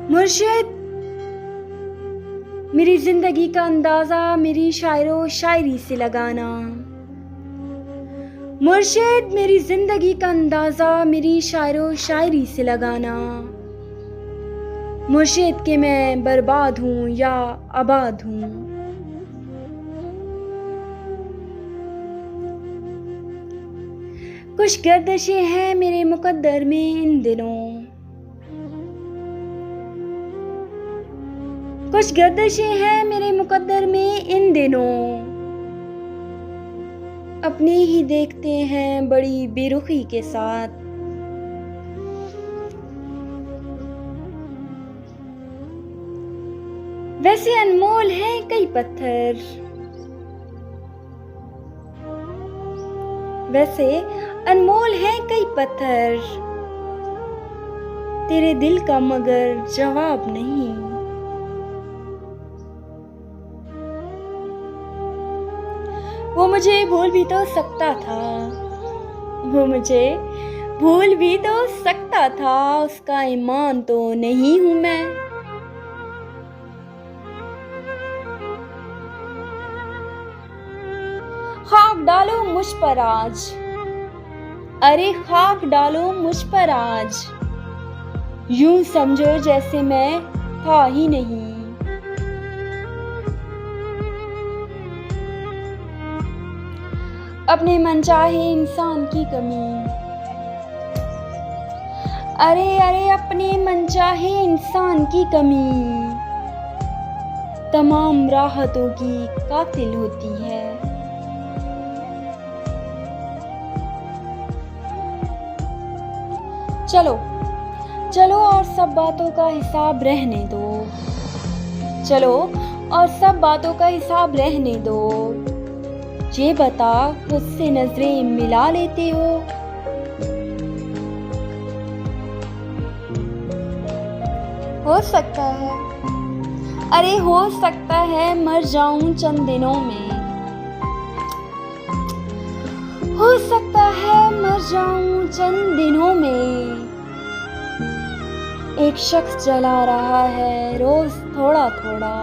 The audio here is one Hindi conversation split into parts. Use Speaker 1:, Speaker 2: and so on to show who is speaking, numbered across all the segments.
Speaker 1: मुर्शिद, मेरी जिंदगी का अंदाजा मेरी शायरो शायरी से लगाना। मुर्शिद, मेरी जिंदगी का अंदाजा मेरी शायरो शायरी से लगाना। मुर्शिद के मैं बर्बाद हूँ या आबाद हूँ। कुछ गर्दिशें हैं मेरे मुकद्दर में इन दिनों, कुछ गर्दिशें हैं मेरे मुकद्दर में इन दिनों। अपने ही देखते हैं बड़ी बेरुखी के साथ। वैसे अनमोल हैं कई पत्थर, वैसे अनमोल हैं कई पत्थर, तेरे दिल का मगर जवाब नहीं। वो मुझे भूल भी तो सकता था, वो मुझे भूल भी तो सकता था, उसका ईमान तो नहीं हूं मैं। खाक डालो मुझ पर आज, अरे खाक डालो मुझ पर आज, यूं समझो जैसे मैं था ही नहीं। अपने मनचाहे इंसान की कमी, अरे अरे अपने मनचाहे इंसान की कमी तमाम राहतों की कातिल होती है। चलो चलो और सब बातों का हिसाब रहने दो, चलो और सब बातों का हिसाब रहने दो। ये बता मुझसे नजरें मिला लेते हो? हो सकता है, अरे हो सकता है मर जाऊं चंद दिनों में, हो सकता है मर जाऊं चंद दिनों में। एक शख्स जला रहा है रोज थोड़ा थोड़ा,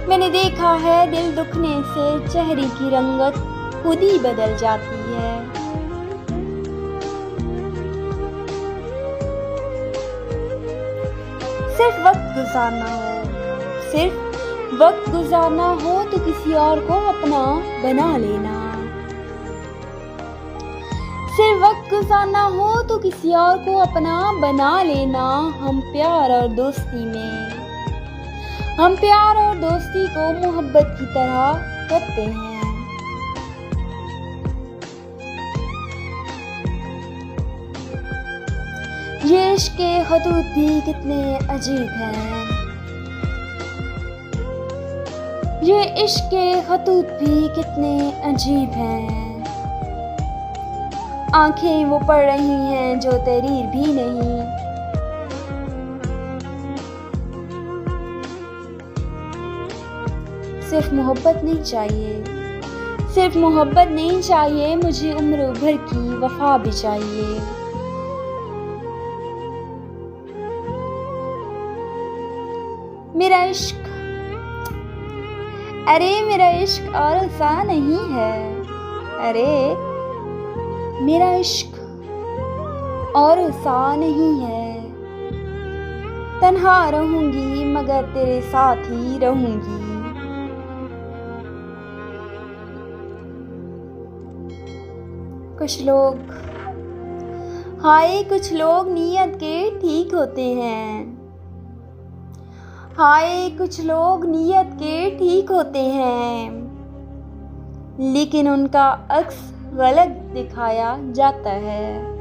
Speaker 1: मैंने देखा है दिल दुखने से चेहरे की रंगत खुद ही बदल जाती है। सिर्फ वक्त गुजारना हो, सिर्फ वक्त गुजारना हो तो किसी और को अपना बना लेना। सिर्फ वक्त गुजारना हो तो किसी और को अपना बना लेना। हम प्यार और दोस्ती में, हम प्यार और दोस्ती को मोहब्बत की तरह करते हैं। ये इश्क के खतूत भी कितने अजीब हैं, ये इश्क के खतूत भी कितने अजीब हैं। आंखें वो पढ़ रही हैं जो तहरीर भी नहीं। सिर्फ मोहब्बत नहीं चाहिए, सिर्फ मोहब्बत नहीं चाहिए, मुझे उम्र भर की वफा भी चाहिए। मेरा इश्क, अरे मेरा इश्क और सा नहीं है, अरे मेरा इश्क और सा नहीं है। तन्हा रहूंगी मगर तेरे साथ ही रहूंगी। कुछ लोग, हाय कुछ लोग नीयत के ठीक होते हैं, हाय कुछ लोग नीयत के ठीक होते हैं, लेकिन उनका अक्स गलत दिखाया जाता है।